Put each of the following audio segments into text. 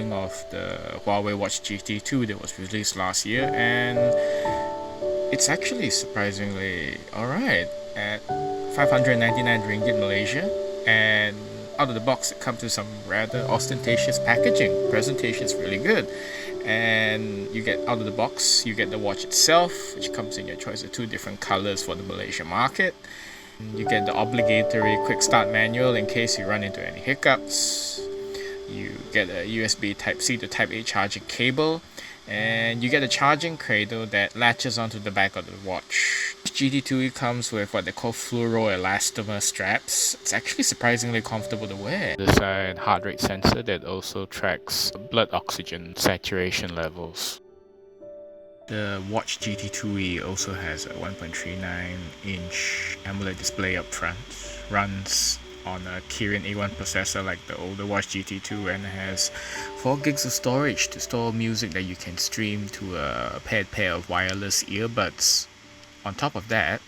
sampling of the Huawei Watch GT 2 that was released last year, and it's actually surprisingly alright at 599 ringgit Malaysia, and out of the box it comes with some rather ostentatious packaging. Presentation is really good, and you get out of the box, you get the watch itself, which comes in your choice of 2 different colors for the Malaysian market. You get the obligatory quick start manual in case you run into any hiccups. You get a USB Type-C to Type-A charging cable, and you get a charging cradle that latches onto the back of the watch. GT2E comes with what they call fluoroelastomer straps. It's actually surprisingly comfortable to wear. There's a heart rate sensor that also tracks blood oxygen saturation levels. The Watch GT2E also has a 1.39-inch AMOLED display up front, runs on a Kirin A1 processor like the older Watch GT2, and has 4 gigs of storage to store music that you can stream to a paired pair of wireless earbuds. On top of that,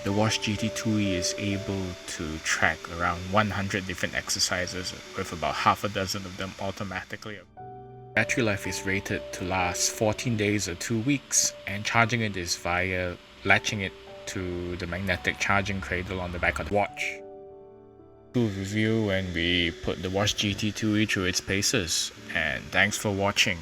the Watch GT2E is able to track around 100 different exercises, with about half a dozen of them automatically. Battery life is rated to last 14 days or 2 weeks, and charging it is via latching it to the magnetic charging cradle on the back of the watch. To review when we put the Watch GT2E through its paces, and thanks for watching.